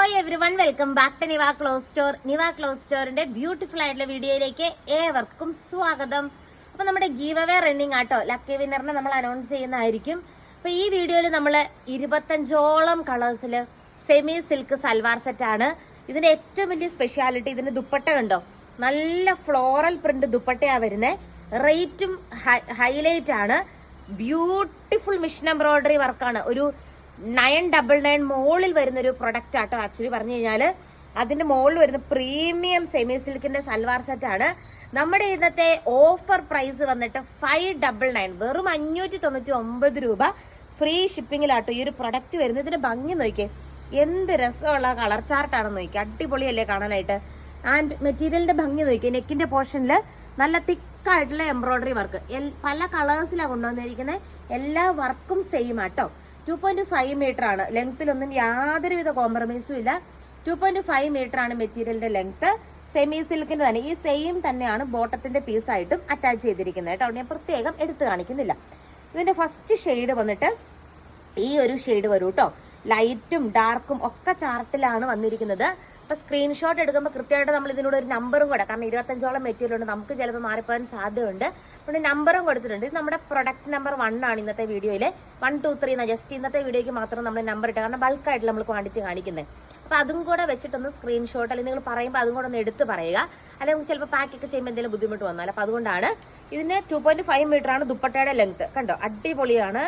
Hi everyone, welcome back to Niva cloth store. Niva cloth സ്റ്റോറിന്റെ beautiful ആയിട്ടുള്ള വീഡിയോയിലേക്ക് ഏവർക്കും സ്വാഗതം. അപ്പൊ നമ്മുടെ giveaway running auto, lucky വിന്നറിനെ നമ്മൾ അനൗൺസ് ചെയ്യുന്നതായിരിക്കും. അപ്പൊ ഈ വീഡിയോയിൽ നമ്മൾ 25ഓളം കളേഴ്സില് സെമി സിൽക്ക് സൽവാർ സെറ്റ് ആണ്. ഇതിന്റെ ഏറ്റവും വലിയ സ്പെഷ്യാലിറ്റി ഇതിന്റെ ദുപ്പട്ട കണ്ടോ, നല്ല ഫ്ലോറൽ പ്രിന്റ് ദുപ്പട്ടയാ വരുന്നത്. റേറ്റും ഹൈലൈറ്റ് ആണ്. ബ്യൂട്ടിഫുൾ മിഷൻ എംബ്രോയിഡറി വർക്കാണ്. ഒരു 999 മുകളിൽ വരുന്ന ഒരു പ്രൊഡക്റ്റ് ആട്ടോ. ആക്ച്വലി പറഞ്ഞു കഴിഞ്ഞാൽ അതിന്റെ മുകളിൽ വരുന്ന പ്രീമിയം സെമി സിൽക്കിന്റെ സൽവാർ സെറ്റ് ആണ്. നമ്മുടെ ഇന്നത്തെ ഓഫർ പ്രൈസ് വന്നിട്ട് 599, വെറും 599 രൂപ ഫ്രീ ഷിപ്പിങ്ങിലാട്ടോ ഈ ഒരു പ്രൊഡക്റ്റ് വരുന്നത്. ഇതിന്റെ ഭംഗി നോക്കിയേ, എന്ത് രസമുള്ള കളർ ചാർട്ടാണെന്ന് നോക്കിയേ, അടിപൊളിയല്ലേ കാണാനായിട്ട്. ആൻഡ് മെറ്റീരിയലിന്റെ ഭംഗി നോക്കിയേ, നെക്കിന്റെ പോർഷനിൽ നല്ല തിക്കായിട്ടുള്ള എംബ്രോയിഡറി വർക്ക്, പല കളേഴ്സിലാണ് കൊണ്ടുവന്നിരിക്കുന്നത്. എല്ലാ വർക്കും സെയിം ആട്ടോ. 2.5 മീറ്റർ ആണ് ലെങ്ത്തിലൊന്നും യാതൊരുവിധ കോംപ്രമൈസും ഇല്ല. 2.5 മീറ്റർ ആണ് മെറ്റീരിയലിന്റെ ലെങ്ത്. സെമി സിൽക്കിന്റെ തന്നെ ഈ സെയിം തന്നെയാണ് ബോട്ടത്തിന്റെ പീസായിട്ടും അറ്റാച്ച് ചെയ്തിരിക്കുന്നത് കേട്ടോ. ഞാൻ പ്രത്യേകം എടുത്തു കാണിക്കുന്നില്ല. ഇതിന്റെ ഫസ്റ്റ് ഷെയ്ഡ് വന്നിട്ട് ഈ ഒരു ഷെയ്ഡ് വരും കേട്ടോ. ലൈറ്റും ഡാർക്കും ഒക്കെ ചാർട്ടിലാണ് വന്നിരിക്കുന്നത്. അപ്പൊ സ്ക്രീൻഷോട്ട് എടുക്കുമ്പോൾ കൃത്യമായിട്ട് നമ്മൾ ഇതിനോട് ഒരു നമ്പറും കൂടെ, കാരണം 25ഓളം മെറ്റീരിയൽ ഉണ്ട്, നമുക്ക് ചിലപ്പോൾ മാറിപ്പോകാൻ സാധ്യതയുണ്ട്. അതുകൊണ്ട് നമ്പറും കൊടുത്തിട്ടുണ്ട്. ഇത് നമ്മുടെ പ്രൊഡക്റ്റ് നമ്പർ 1 ആണ് ഇന്നത്തെ വീഡിയോയിൽ. 1, 2, 3 ജസ്റ്റ് ഇന്നത്തെ വീഡിയോയ്ക്ക് മാത്രം നമ്മൾ നമ്പർ ഇട്ട്, കാരണം ബൾക്കായിട്ട് നമ്മൾ ക്വാണ്ടിറ്റി കാണിക്കുന്നത്. അപ്പൊ അതും കൂടെ വെച്ചിട്ടൊന്ന് സ്ക്രീൻഷോട്ട്, അല്ലെങ്കിൽ നിങ്ങൾ പറയുമ്പോൾ അതും കൂടെ ഒന്ന് എടുത്ത് പറയുക. അല്ലെങ്കിൽ ചിലപ്പോൾ പാക്കൊക്കെ ചെയ്യുമ്പോൾ എന്തെങ്കിലും ബുദ്ധിമുട്ട് വന്നാൽ. അപ്പൊ അതുകൊണ്ടാണ്. ഇതിന് 2.5 മീറ്റർ ആണ് ദുപ്പട്ടയുടെ ലെങ്ത്. കണ്ടോ, അടിപൊളിയാണ്.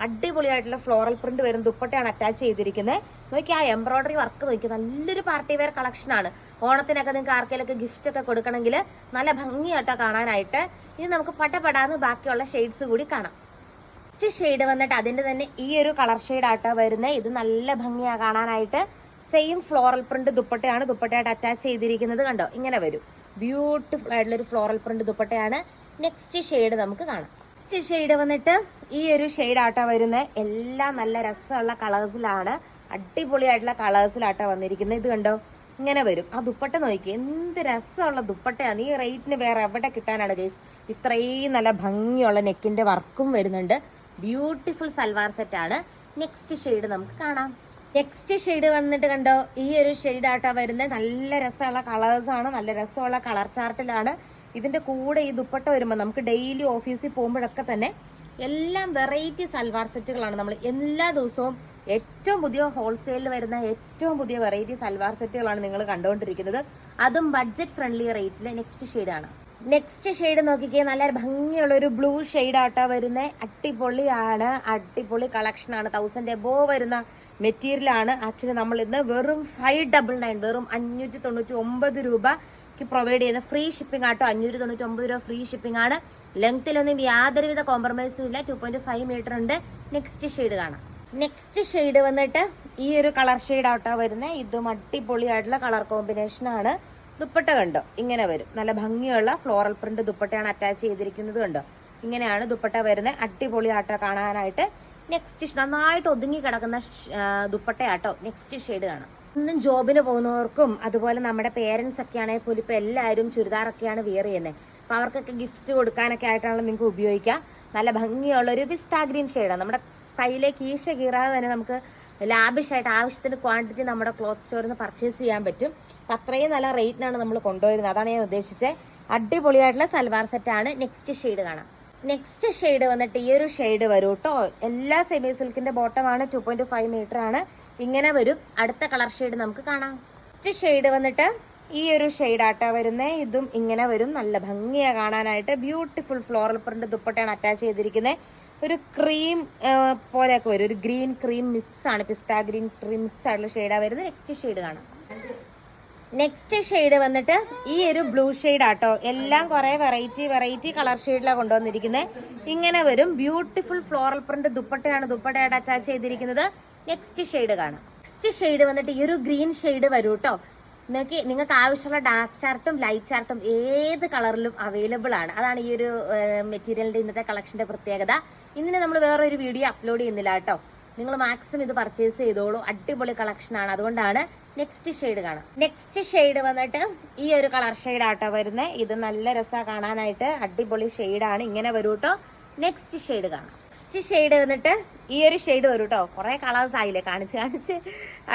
അടിപൊളിയായിട്ടുള്ള ഫ്ലോറൽ പ്രിന്റ് വരുന്ന ദുപ്പട്ടയാണ് അറ്റാച്ച് ചെയ്തിരിക്കുന്നത്. നോക്കി ആ എംബ്രോയിഡറി വർക്ക് നോക്കി, നല്ലൊരു പാർട്ടി വെയർ കളക്ഷൻ ആണ്. ഓണത്തിനൊക്കെ നിങ്ങൾക്ക് ആർക്കെങ്കിലൊക്കെ ഗിഫ്റ്റ് ഒക്കെ കൊടുക്കണമെങ്കിൽ നല്ല ഭംഗിയായിട്ടോ കാണാനായിട്ട്. ഇനി നമുക്ക് പടപടാന്ന് ബാക്കിയുള്ള ഷെയ്ഡ്സ് കൂടി കാണാം. ഫസ്റ്റ് ഷെയ്ഡ് വന്നിട്ട് അതിന്റെ തന്നെ ഈ ഒരു കളർ ഷെയ്ഡ് ആട്ടോ വരുന്നത്. ഇത് നല്ല ഭംഗിയാ കാണാനായിട്ട്. സെയിം ഫ്ലോറൽ പ്രിന്റ് ദുപ്പട്ടയാണ് ദുപ്പട്ടയായിട്ട് അറ്റാച്ച് ചെയ്തിരിക്കുന്നത്. കണ്ടോ, ഇങ്ങനെ വരും. ബ്യൂട്ടിഫുൾ ആയിട്ടുള്ള ഒരു ഫ്ലോറൽ പ്രിന്റ് ദുപ്പട്ടയാണ്. നെക്സ്റ്റ് ഷെയ്ഡ് നമുക്ക് കാണാം. നെക്സ്റ്റ് ഷെയ്ഡ് വന്നിട്ട് ഈ ഒരു ഷെയ്ഡ് ആട്ടോ വരുന്നത്. എല്ലാം നല്ല രസമുള്ള കളേഴ്സിലാണ്, അടിപൊളിയായിട്ടുള്ള കളേഴ്സിലാട്ടോ വന്നിരിക്കുന്നത്. ഇത് കണ്ടോ, ഇങ്ങനെ വരും. ആ ദുപ്പട്ട നോക്കി, എന്ത് രസമുള്ള ദുപ്പട്ടയാണ്. ഈ റേറ്റിന് വേറെ എവിടെ കിട്ടാനാണ് ഗൈസ്. ഇത്രയും നല്ല ഭംഗിയുള്ള നെക്കിന്റെ വർക്കും വരുന്നുണ്ട്. ബ്യൂട്ടിഫുൾ സൽവാർ സെറ്റ് ആണ്. നെക്സ്റ്റ് ഷെയ്ഡ് നമുക്ക് കാണാം. നെക്സ്റ്റ് ഷെയ്ഡ് വന്നിട്ട് കണ്ടോ, ഈ ഒരു ഷെയ്ഡ് ആട്ടോ വരുന്നത്. നല്ല രസമുള്ള കളേഴ്സ് ആണ്, നല്ല രസമുള്ള കളർ ചാർട്ടിലാണ്. ഇതിന്റെ കൂടെ ഈ ദുപ്പട്ട വരുമ്പോൾ നമുക്ക് ഡെയിലി ഓഫീസിൽ പോകുമ്പോഴൊക്കെ തന്നെ എല്ലാം വെറൈറ്റി സൽവാർ സെറ്റുകളാണ്. നമ്മൾ എല്ലാ ദിവസവും ഏറ്റവും പുതിയ ഹോൾസെയിലിൽ വരുന്ന ഏറ്റവും പുതിയ വെറൈറ്റി സൽവാർ സെറ്റുകളാണ് നിങ്ങൾ കണ്ടുകൊണ്ടിരിക്കുന്നത്. അതും ബഡ്ജറ്റ് ഫ്രണ്ട്ലി റേറ്റിൽ. നെക്സ്റ്റ് ഷെയ്ഡ് ആണ്. നെക്സ്റ്റ് ഷെയ്ഡ് നോക്കിക്കേ, നല്ല ഭംഗിയുള്ള ഒരു ബ്ലൂ ഷെയ്ഡ് ആട്ടോ വരുന്നത്. അടിപൊളിയാണ്, അടിപൊളി കളക്ഷൻ ആണ്. 1000 എബോവ് വരുന്ന മെറ്റീരിയൽ ആണ്. ആക്ച്വലി നമ്മൾ ഇന്ന് വെറും 599, വെറും 599 രൂപ പ്രൊവൈഡ് ചെയ്യുന്ന ഫ്രീ ഷിപ്പിംഗ് ആട്ടോ. 599 രൂപ ഫ്രീ ഷിപ്പിംഗ് ആണ്. ലെങ്ത്തിലൊന്നും യാതൊരുവിധ കോംപ്രമൈസും ഇല്ല. 2.5 മീറ്റർ ഉണ്ട്. നെക്സ്റ്റ് ഷെയ്ഡ് കാണാം. നെക്സ്റ്റ് ഷെയ്ഡ് വന്നിട്ട് ഈ ഒരു കളർ ഷെയ്ഡ് ആട്ടോ വരുന്നത്. ഇതും അടിപൊളിയായിട്ടുള്ള കളർ കോമ്പിനേഷൻ ആണ്. ദുപ്പട്ട കണ്ടോ, ഇങ്ങനെ വരും. നല്ല ഭംഗിയുള്ള ഫ്ലോറൽ പ്രിന്റ് ദുപ്പട്ടയാണ് അറ്റാച്ച് ചെയ്തിരിക്കുന്നത്. കണ്ടോ, ഇങ്ങനെയാണ് ദുപ്പട്ട വരുന്നത്. അടിപൊളി ആട്ടോ കാണാനായിട്ട്. നെക്സ്റ്റ് നന്നായിട്ട് ഒതുങ്ങി കിടക്കുന്ന ദുപ്പട്ടയാട്ടോ. നെക്സ്റ്റ് ഷെയ്ഡ് കാണാം. ഇന്നും ജോബിന് പോകുന്നവർക്കും അതുപോലെ നമ്മുടെ പേരൻസ് ഒക്കെ ആണെങ്കിൽ പോലും ഇപ്പൊ എല്ലാവരും ചുരിദാറൊക്കെയാണ് വിയർ ചെയ്യുന്നത്. അപ്പൊ അവർക്കൊക്കെ ഗിഫ്റ്റ് കൊടുക്കാനൊക്കെ ആയിട്ടാണ് നിങ്ങൾക്ക് ഉപയോഗിക്കാം. നല്ല ഭംഗിയുള്ള ഒരു പിസ്ത ഗ്രീൻ ഷെയ്ഡാണ്. നമ്മുടെ കയ്യിലേക്ക് ഈശ കീറാതെ തന്നെ നമുക്ക് ലാബിഷായിട്ട് ആവശ്യത്തിന് ക്വാണ്ടിറ്റി നമ്മുടെ ക്ലോത്ത് സ്റ്റോറിൽ നിന്ന് പർച്ചേസ് ചെയ്യാൻ പറ്റും. അപ്പൊ അത്രയും നല്ല റേറ്റിനാണ് നമ്മൾ കൊണ്ടുവരുന്നത്. അതാണ് ഞാൻ ഉദ്ദേശിച്ചത്. അടിപൊളിയായിട്ടുള്ള സൽവാർ സെറ്റാണ്. നെക്സ്റ്റ് ഷെയ്ഡ് കാണാം. നെക്സ്റ്റ് ഷെയ്ഡ് വന്നിട്ട് ഈ ഒരു ഷെയ്ഡ് വരും കേട്ടോ. എല്ലാ സെമി സിൽക്കിന്റെ ബോട്ടമാണ്. 2.5 മീറ്റർ ആണ്. ഇങ്ങനെ വരും. അടുത്ത കളർ ഷെയ്ഡ് നമുക്ക് കാണാം. നെക്സ്റ്റ് ഷെയ്ഡ് വന്നിട്ട് ഈ ഒരു ഷെയ്ഡ് ആട്ടോ വരുന്നത്. ഇതും ഇങ്ങനെ വരും. നല്ല ഭംഗിയാ കാണാനായിട്ട്. ബ്യൂട്ടിഫുൾ ഫ്ലോറൽ പ്രിന്റ് ദുപ്പട്ടയാണ് അറ്റാച്ച് ചെയ്തിരിക്കുന്നത്. ഒരു ക്രീം പോലെയൊക്കെ വരും. ഒരു ഗ്രീൻ ക്രീം മിക്സ് ആണ്. പിസ്ത ഗ്രീൻ ക്രീം മിക്സ് ആയിട്ടുള്ള ഷെയ്ഡാ വരുന്നത്. നെക്സ്റ്റ് ഷെയ്ഡ് കാണാം. നെക്സ്റ്റ് ഷെയ്ഡ് വന്നിട്ട് ഈ ഒരു ബ്ലൂ ഷെയ്ഡ് ആട്ടോ. എല്ലാം കുറെ വെറൈറ്റി കളർ ഷെയ്ഡിലാണ് കൊണ്ടുവന്നിരിക്കുന്നത്. ഇങ്ങനെ വരും. ബ്യൂട്ടിഫുൾ ഫ്ലോറൽ പ്രിന്റ് ദുപ്പട്ടയാണ് ദുപ്പട്ടയായിട്ട് അറ്റാച്ച് ചെയ്തിരിക്കുന്നത്. നെക്സ്റ്റ് ഷെയ്ഡ് കാണാം. നെക്സ്റ്റ് ഷെയ്ഡ് വന്നിട്ട് ഈ ഒരു ഗ്രീൻ ഷെയ്ഡ് വരും കേട്ടോ. നിങ്ങൾക്ക് ആവശ്യമുള്ള ഡാർക്ക് ചാർട്ടും ലൈറ്റ് ചാർട്ടും ഏത് കളറിലും അവൈലബിൾ ആണ്. അതാണ് ഈ ഒരു മെറ്റീരിയലിന്റെ ഇന്നത്തെ കളക്ഷന്റെ പ്രത്യേകത. ഇന്നിന് നമ്മൾ വേറൊരു വീഡിയോ അപ്ലോഡ് ചെയ്യുന്നില്ല കേട്ടോ. നിങ്ങൾ മാക്സിമം ഇത് പർച്ചേസ് ചെയ്തോളൂ. അടിപൊളി കളക്ഷൻ ആണ്. അതുകൊണ്ടാണ്. നെക്സ്റ്റ് ഷെയ്ഡ് കാണാം. നെക്സ്റ്റ് ഷെയ്ഡ് വന്നിട്ട് ഈ ഒരു കളർ ഷെയ്ഡ് ആട്ടോ വരുന്നത്. ഇത് നല്ല രസമാണ് കാണാനായിട്ട്. അടിപൊളി ഷെയ്ഡാണ്. ഇങ്ങനെ വരും കേട്ടോ. നെക്സ്റ്റ് ഷെയ്ഡ് കാണാം. നെക്സ്റ്റ് ഷെയ്ഡ് വന്നിട്ട് ഈ ഒരു ഷെയ്ഡ് വരും കേട്ടോ. കുറെ കളേഴ്സ് ആയില്ലേ കാണിച്ച്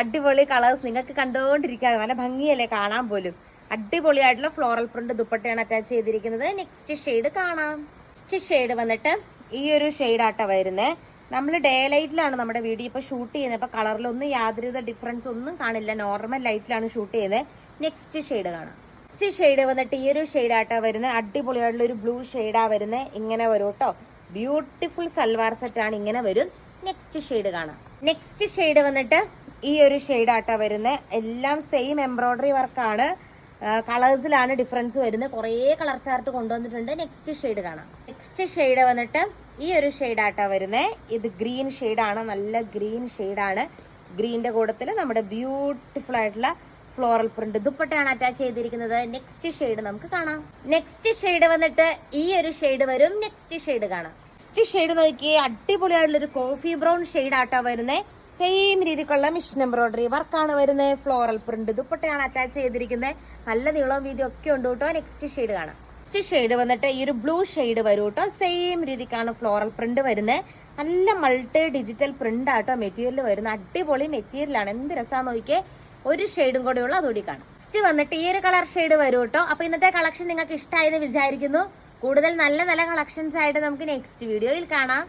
അടിപൊളി കളേഴ്സ് നിങ്ങൾക്ക് കണ്ടുകൊണ്ടിരിക്കാൻ നല്ല ഭംഗിയല്ലേ കാണാൻ പോലും. അടിപൊളിയായിട്ടുള്ള ഫ്ലോറൽ പ്രിന്റ് ദുപ്പട്ടയാണ് അറ്റാച്ച് ചെയ്തിരിക്കുന്നത്. നെക്സ്റ്റ് ഷെയ്ഡ് കാണാം. നെക്സ്റ്റ് ഷെയ്ഡ് വന്നിട്ട് ഈ ഒരു ഷെയ്ഡാട്ടോ വരുന്നത്. നമ്മൾ ഡേ ലൈറ്റിലാണ് നമ്മുടെ വീഡിയോ ഇപ്പൊ ഷൂട്ട് ചെയ്യുന്നത്. ഇപ്പൊ കളറിലൊന്നും യാതൊരുവിധ ഡിഫറൻസ് ഒന്നും കാണില്ല. നോർമൽ ലൈറ്റിലാണ് ഷൂട്ട് ചെയ്യുന്നത്. നെക്സ്റ്റ് ഷെയ്ഡ് കാണാം. നെക്സ്റ്റ് ഷെയ്ഡ് വന്നിട്ട് ഈ ഒരു ഷെയ്ഡാട്ടോ വരുന്നത്. അടിപൊളിയായിട്ടുള്ള ഒരു ബ്ലൂ ഷെയ്ഡാ വരുന്നത്. ഇങ്ങനെ വരും കേട്ടോ. ബ്യൂട്ടിഫുൾ സൽവാർ സെറ്റ് ആണ്, ഇങ്ങനെ വരും. നെക്സ്റ്റ് ഷെയ്ഡ് കാണാം. നെക്സ്റ്റ് ഷെയ്ഡ് വന്നിട്ട് ഈ ഒരു ഷെയ്ഡാട്ടോ വരുന്നത്. എല്ലാം സെയിം എംബ്രോയിഡറി വർക്കാണ്. കളേഴ്സിലാണ് ഡിഫറൻസ് വരുന്നത്. കുറേ കളർ ചാർട്ട് കൊണ്ടുവന്നിട്ടുണ്ട്. നെക്സ്റ്റ് ഷെയ്ഡ് കാണാം. നെക്സ്റ്റ് ഷെയ്ഡ് വന്നിട്ട് ഈ ഒരു ഷെയ്ഡാട്ടോ വരുന്നത്. ഇത് ഗ്രീൻ ഷെയ്ഡാണ്, നല്ല ഗ്രീൻ ഷെയ്ഡാണ്. ഗ്രീനിന്റെ കൂട്ടത്തിൽ നമ്മുടെ ബ്യൂട്ടിഫുൾ ആയിട്ടുള്ള ഫ്ലോറൽ പ്രിന്റ് ദുപ്പട്ടയാണ് അറ്റാച്ച് ചെയ്തിരിക്കുന്നത്. നെക്സ്റ്റ് ഷെയ്ഡ് നമുക്ക് കാണാം. നെക്സ്റ്റ് ഷെയ്ഡ് വന്നിട്ട് ഈ ഒരു ഷെയ്ഡ് വരും. നെക്സ്റ്റ് ഷെയ്ഡ് കാണാം. നെക്സ്റ്റ് ഷെയ്ഡ് നോക്കിയേ, അടിപൊളിയായിട്ടുള്ള ഒരു കോഫി ബ്രൗൺ ഷെയ്ഡാട്ടോ വരുന്നത്. സെയിം രീതിക്കുള്ള മിഷൻ എംബ്രോയിഡറി വർക്കാണ് വരുന്നത്. ഫ്ലോറൽ പ്രിന്റ് ദുപ്പട്ടയാണ് അറ്റാച്ച് ചെയ്തിരിക്കുന്നത്. നല്ല നീളവും വീതിയും ഒക്കെ ഉണ്ട് കേട്ടോ. നെക്സ്റ്റ് ഷെയ്ഡ് കാണാം. നെക്സ്റ്റ് ഷെയ്ഡ് വന്നിട്ട് ഈ ഒരു ബ്ലൂ ഷെയ്ഡ് വരും കേട്ടോ. സെയിം രീതിക്കാണ് ഫ്ലോറൽ പ്രിന്റ് വരുന്നത്. നല്ല മൾട്ടി ഡിജിറ്റൽ പ്രിന്റ് ആട്ടോ മെറ്റീരിയൽ വരുന്നത്. അടിപൊളി മെറ്റീരിയലാണ്. എന്ത് രസമാണെന്ന് നോക്കിയേ. ഒരു ഷെയ്ഡും കൂടെ ഉള്ള അതുകൂടി കാണാം. നെക്സ്റ്റ് വന്നിട്ട് ഈ ഒരു കളർ ഷെയ്ഡ് വരും കേട്ടോ. അപ്പൊ ഇന്നത്തെ കളക്ഷൻ നിങ്ങൾക്ക് ഇഷ്ടമായെന്ന് വിചാരിക്കുന്നു. കൂടുതൽ നല്ല നല്ല കളക്ഷൻസ് ആയിട്ട് നമുക്ക് നെക്സ്റ്റ് വീഡിയോയിൽ കാണാം.